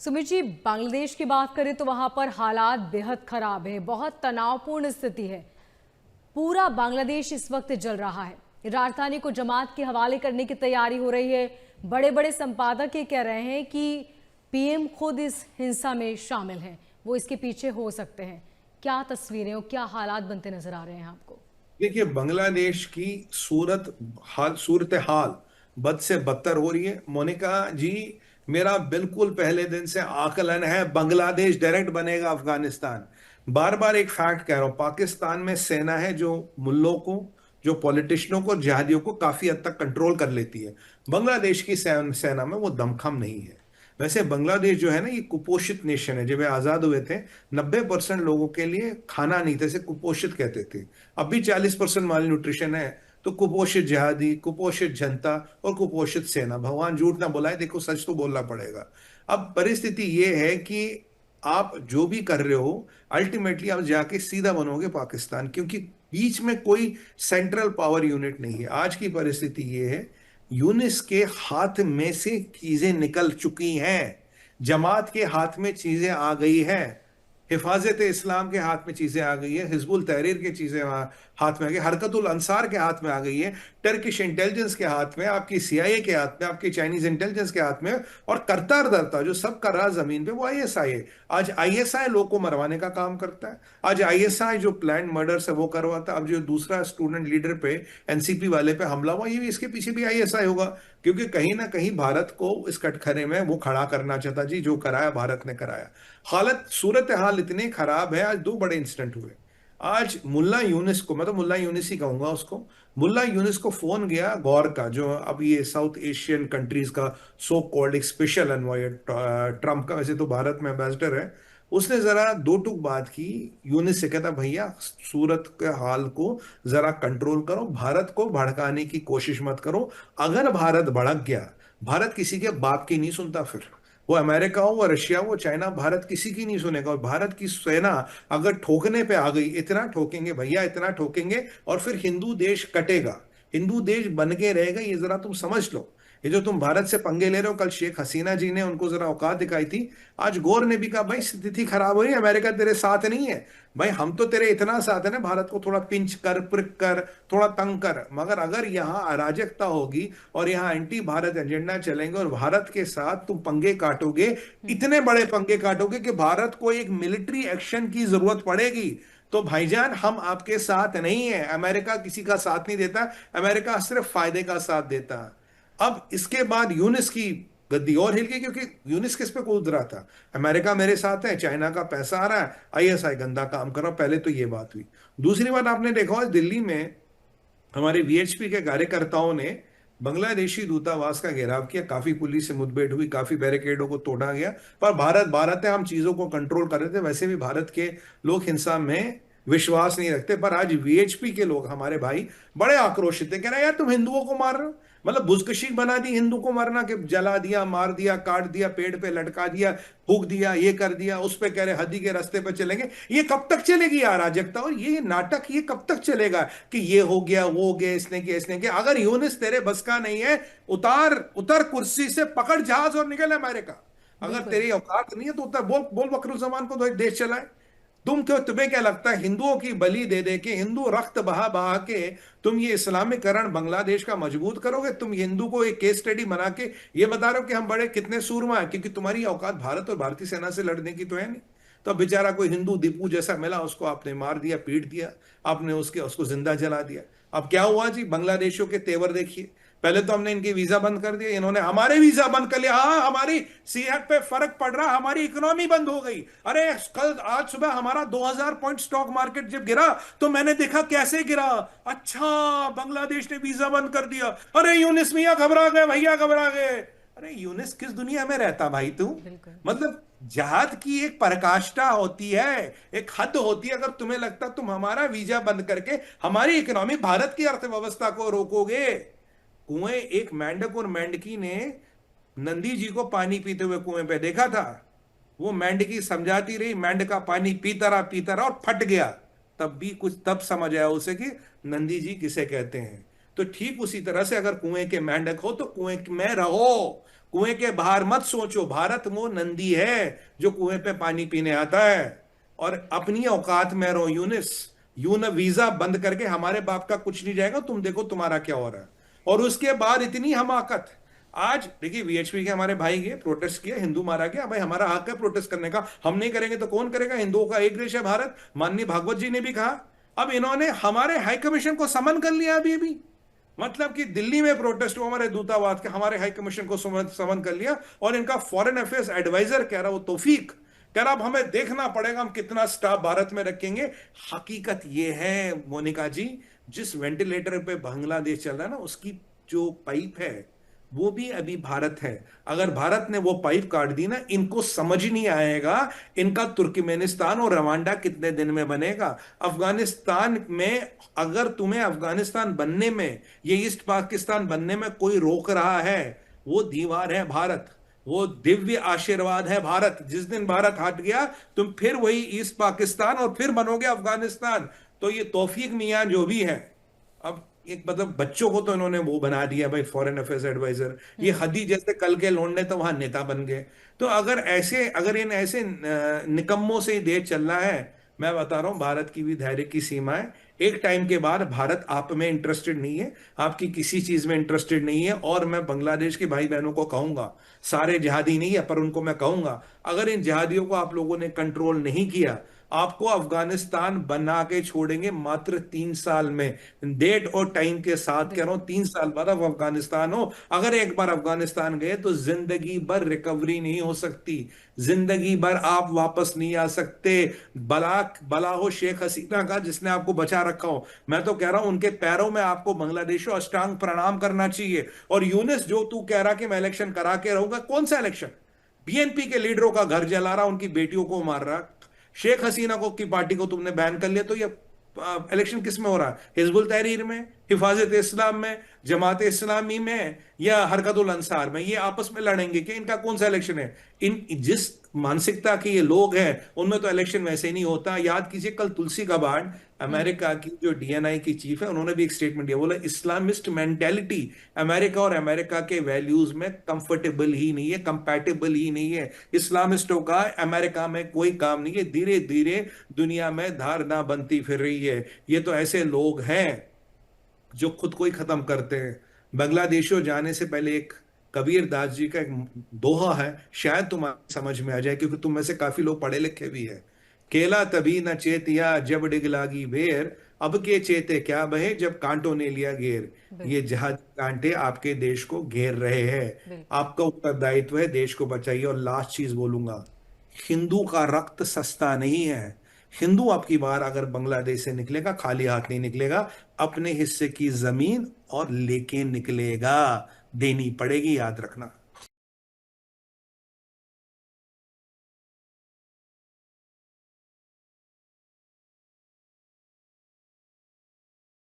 सुमित जी, बांग्लादेश की बात करें तो वहां पर हालात बेहद खराब है, बहुत तनावपूर्ण स्थिति है। पूरा बांग्लादेश इस वक्त जल रहा है। राजधानी को जमात के हवाले करने की तैयारी हो रही है। बड़े बड़े संपादक ये कह रहे हैं कि पीएम खुद इस हिंसा में शामिल हैं, वो इसके पीछे हो सकते हैं। क्या तस्वीरें और क्या हालात बनते नजर आ रहे हैं आपको? देखिए, बांग्लादेश की सूरत हाल बद से बदतर हो रही है। मोनिका जी, मेरा बिल्कुल पहले दिन से आकलन है, बांग्लादेश डायरेक्ट बनेगा अफगानिस्तान। बार बार एक फैक्ट कह रहा हूं, पाकिस्तान में सेना है जो मुल्लों को, जो पॉलिटिशियनों को, जिहादियों को काफी हद तक कंट्रोल कर लेती है। बांग्लादेश की सेना में वो दमखम नहीं है। वैसे बांग्लादेश जो है ना, ये कुपोषित नेशन है। जब ये आजाद हुए थे 90% लोगों के लिए खाना नहीं था, इसे कुपोषित कहते थे। अब भी 40% माल न्यूट्रिशन है। तो कुपोषित जिहादी, कुपोषित जनता और कुपोषित सेना, भगवान झूठ ना बुलाए, देखो सच तो बोलना पड़ेगा। अब परिस्थिति ये है कि आप जो भी कर रहे हो, अल्टीमेटली आप जाके सीधा बनोगे पाकिस्तान, क्योंकि बीच में कोई सेंट्रल पावर यूनिट नहीं है। आज की परिस्थिति ये है, यूनिस के हाथ में से चीजें निकल चुकी हैं, जमात के हाथ में चीजें आ गई हैं, हिफाजत इस्लाम के हाथ में चीजें आ गई है, हिजबुल तहरीर की चीजें हाथ में आ गई, हरकतुल अंसार के हाथ में आ गई है, टर्किश इंटेलिजेंस के हाथ में, आपकी सीआईए के हाथ में, आपकी चाइनीज इंटेलिजेंस के हाथ में, और करतार दरता जो सब कर रहा जमीन पे वो आईएसआई है। आज आईएसआई लोग को मरवाने का काम करता है। आज आईएसआई जो प्लान मर्डर से वो करवाता है। अब जो दूसरा स्टूडेंट लीडर पे, एनसीपी वाले पे हमला हुआ, ये भी इसके पीछे भी आईएसआई होगा, क्योंकि कहीं ना कहीं भारत को इस कटघरे में वो खड़ा करना चाहता। जी, जो कराया भारत ने कराया। हालत, सूरत हाल इतनी खराब है। आज दो बड़े इंसिडेंट हुए। आज मुल्ला यूनिस को, मैं तो मुल्ला यूनिस ही कहूंगा उसको, मुल्ला यूनिस को फोन गया गौर का, जो अब ये साउथ एशियन कंट्रीज का सो कॉल्ड एक स्पेशल एनवॉय, ट्रम्प का वैसे तो भारत में एम्बेसडर है। उसने जरा दो टूक बात की यूनिस से, कहता भैया सूरत के हाल को जरा कंट्रोल करो, भारत को भड़काने की कोशिश मत करो। अगर भारत भड़क गया, भारत किसी के बाप की नहीं सुनता। फिर वो अमेरिका हो, वो रशिया हो, चाइना, भारत किसी की नहीं सुनेगा। और भारत की सेना अगर ठोकने पे आ गई, इतना ठोकेंगे भैया, इतना ठोकेंगे, और फिर हिंदू देश कटेगा, हिंदू देश बन के रहेगा। ये जरा तुम समझ लो। ये जो तुम भारत से पंगे ले रहे हो, कल शेख हसीना जी ने उनको जरा औकात दिखाई थी। आज गोर ने भी कहा भाई स्थिति खराब हो रही है, अमेरिका तेरे साथ नहीं है। भाई हम तो तेरे इतना साथ है ना, भारत को थोड़ा पिंच कर, प्रिक कर, थोड़ा तंग कर। मगर अगर यहाँ अराजकता होगी और यहाँ एंटी भारत एजेंडा चलेंगे और भारत के साथ तुम पंगे काटोगे, इतने बड़े पंगे काटोगे कि भारत को एक मिलिट्री एक्शन की जरूरत पड़ेगी, तो भाईजान हम आपके साथ नहीं है। अमेरिका किसी का साथ नहीं देता, अमेरिका सिर्फ फायदे का साथ देता है। अब इसके बाद यूनिस की गद्दी और हिल गई, क्योंकि यूनिस किस पे कूद रहा था, अमेरिका मेरे साथ है, चाइना का पैसा आ रहा है, आईएसआई गंदा काम कर रहा। पहले तो ये बात हुई। दूसरी बात आपने देखा होगा, दिल्ली में हमारे वीएचपी के कार्यकर्ताओं ने बांग्लादेशी दूतावास का घेराव किया, काफी पुलिस से मुठभेड़ हुई, काफी बैरिकेडों को तोड़ा गया। पर भारत भारत है, हम चीजों को कंट्रोल कर रहे थे। वैसे भी भारत के लोग हिंसा में विश्वास नहीं रखते, पर आज वीएचपी के लोग, हमारे भाई, बड़े आक्रोशित थे। कह रहे हैं यार तुम हिंदुओं को मार रहे हो, मतलब बुजकशी बना दी हिंदू को मारना, कि जला दिया, मार दिया, काट दिया, पेड़ पे लटका दिया, फूक दिया, ये कर दिया। उस पे कह रहे हदी के रास्ते पे चलेंगे। ये कब तक चलेगी अराजकता और ये नाटक, ये कब तक चलेगा कि ये हो गया, वो हो गया, इसने किया, इसने किया। अगर यूनिस तेरे बस का नहीं है, उतार, उतर कुर्सी से, पकड़ जहाज और निकल अमेरिका। अगर बिल्कुल। तेरी औकात नहीं है तो उतर, बोल बोल वकरुज्जमान को तो देश चलाए। तुम्हें क्या लगता है, हिंदुओं की बलि दे दे के, हिंदू रक्त बहा बहा के तुम ये इस्लामीकरण बांग्लादेश का मजबूत करोगे? तुम हिंदू को एक केस स्टडी बना के ये बता रहे हो कि हम बड़े कितने सूरमा हैं, क्योंकि तुम्हारी औकात भारत और भारतीय सेना से लड़ने की तो है नहीं। तो अब बेचारा कोई हिंदू दीपू जैसा मिला, उसको आपने मार दिया, पीट दिया, आपने उसको जिंदा जला दिया। अब क्या हुआ जी, बांग्लादेशियों के तेवर देखिए। पहले तो हमने इनके वीजा बंद कर दिए, इन्होंने हमारे वीजा बंद कर लिया। हाँ, हमारी सेहत पे फर्क पड़ रहा, हमारी इकोनॉमी बंद हो गई। अरे कल, आज सुबह हमारा 2000 पॉइंट स्टॉक मार्केट जब गिरा तो मैंने देखा कैसे गिरा। अच्छा, बांग्लादेश ने वीजा बंद कर दिया। अरे यूनिस मियां घबरा गए, भैया घबरा गए। अरे यूनिस किस दुनिया में रहता भाई तू? बिल्कुल। मतलब जहाद की एक पराकाष्ठा होती है, एक हद होती है। अगर तुम्हें लगता तुम हमारा वीजा बंद करके हमारी इकोनॉमी, भारत की अर्थव्यवस्था को रोकोगे। कुएं, एक मेंढक और मेंढकी ने नंदी जी को पानी पीते हुए कुएं पे देखा था। वो मेंढकी समझाती रही, मेंढका पानी पीता रहा और फट गया। तब भी कुछ तब समझ आया उसे कि नंदी जी किसे कहते हैं। तो ठीक उसी तरह से अगर कुएं के मेंढक हो तो कुएं में रहो, कुएं के बाहर मत सोचो, भारत वो नंदी है जो कुएं पे पानी पीने आता है। और अपनी औकात में रहो यूनिस। यून वीजा बंद करके हमारे बाप का कुछ नहीं जाएगा, तुम देखो तुम्हारा क्या हो रहा है। और उसके बाद इतनी हमाकत। आज देखिए वीएचपी के हमारे भाई गए, प्रोटेस्ट किया, हिंदू मारा गया, भाई हमारा हक है प्रोटेस्ट करने का, हम नहीं करेंगे तो कौन करेगा? हिंदुओं का एक देश है भारत, माननीय भागवत जी ने भी कहा। अब इन्होंने हमारे हाई कमीशन को समन कर लिया अभी। मतलब कि दिल्ली में प्रोटेस्ट हुआ, हमारे दूतावास के, हमारे हाई कमीशन को समन कर लिया, और इनका फॉरेन अफेयर्स एडवाइजर कह रहा, वो तौफीक कह रहा, अब हमें देखना पड़ेगा हम कितना स्टाफ भारत में रखेंगे। हकीकत ये है मोनिका जी, जिस वेंटिलेटर पे बांग्लादेश चल रहा है ना, उसकी जो पाइप है वो भी अभी भारत है। अगर भारत ने वो पाइप काट दी ना, इनको समझ ही नहीं आएगा इनका तुर्कमेनिस्तान और रवांडा कितने दिन में बनेगा। अफगानिस्तान में, अगर तुम्हें अफगानिस्तान बनने में, ये ईस्ट पाकिस्तान बनने में कोई रोक रहा है, वो दीवार है भारत, वो दिव्य आशीर्वाद है भारत। जिस दिन भारत हट गया, तुम फिर वही ईस्ट पाकिस्तान और फिर बनोगे अफगानिस्तान। तो ये तौफीक मियां जो भी है, अब एक मतलब बच्चों को तो इन्होंने वो बना दिया भाई फॉरेन अफेयर्स एडवाइजर। ये हदी जैसे कल के लोंडे तो वहां नेता बन गए। तो अगर इन ऐसे निकम्मों से ही देश चल रहा है, मैं बता रहा हूं भारत की भी धैर्य की सीमा है। एक टाइम के बाद भारत आप में इंटरेस्टेड नहीं है, आपकी किसी चीज में इंटरेस्टेड नहीं है। और मैं बांग्लादेश के भाई बहनों को कहूंगा, सारे जिहादी नहीं है पर उनको मैं कहूंगा, अगर इन जिहादियों को आप लोगों ने कंट्रोल नहीं किया, आपको अफगानिस्तान बना के छोड़ेंगे मात्र 3 साल में। डेट और टाइम के साथ कह रहा हूं, 3 साल बाद अब अफगानिस्तान हो। अगर एक बार अफगानिस्तान गए तो जिंदगी भर रिकवरी नहीं हो सकती, जिंदगी भर आप वापस नहीं आ सकते। बला हो शेख हसीना का जिसने आपको बचा रखा हो। मैं तो कह रहा हूं उनके पैरों में आपको बांग्लादेशों अष्टांग प्रणाम करना चाहिए। और यूनिस, जो तू कह रहा कि मैं इलेक्शन करा के रहूंगा, कौन सा इलेक्शन? बीएनपी के लीडरों का घर जला रहा, उनकी बेटियों को मार रहा, शेख हसीना को की पार्टी को तुमने बैन कर लिया। तो ये इलेक्शन किस में हो रहा है? हिजबुल तहरीर में, हिफाजत इस्लाम में, जमात इस्लामी में, या हरकतुल अंसार में? ये आपस में लड़ेंगे कि इनका कौन सा इलेक्शन है? इन जिस मानसिकता के ये लोग हैं, उनमें तो इलेक्शन वैसे ही नहीं होता। याद कीजिए कल तुलसी गाबार्ड, अमेरिका की जो डीएनआई की चीफ है, उन्होंने भी एक स्टेटमेंट दिया, बोला इस्लामिस्ट मेंटेलिटी अमेरिका और अमेरिका के वैल्यूज में कंफर्टेबल ही नहीं है, कंपैटिबल ही नहीं है। इस्लामिस्टों का अमेरिका में कोई काम नहीं है, धीरे धीरे दुनिया में धारणा बनती फिर रही है। ये तो ऐसे लोग हैं जो खुद को ही खत्म करते हैं। बांग्लादेशों जाने से पहले एक कबीर दास जी का एक दोहा है, शायद तुम्हारी समझ में आ जाए, क्योंकि तुम में से काफी लोग पढ़े लिखे भी है। केला तभी न चेतिया जब डिग लागी बेर, अब के चेते क्या बहे जब कांटों ने लिया घेर। ये बिल्कुल। जहाज कांटे आपके देश को घेर रहे हैं, बिल्कुल। आपका उत्तरदायित्व है देश को बचाइए। और लास्ट चीज बोलूंगा, हिंदू का रक्त सस्ता नहीं है। हिंदू आपकी बार अगर बांग्लादेश से निकलेगा, खाली हाथ नहीं निकलेगा, अपने हिस्से की जमीन और लेके निकलेगा। देनी पड़ेगी, याद रखना।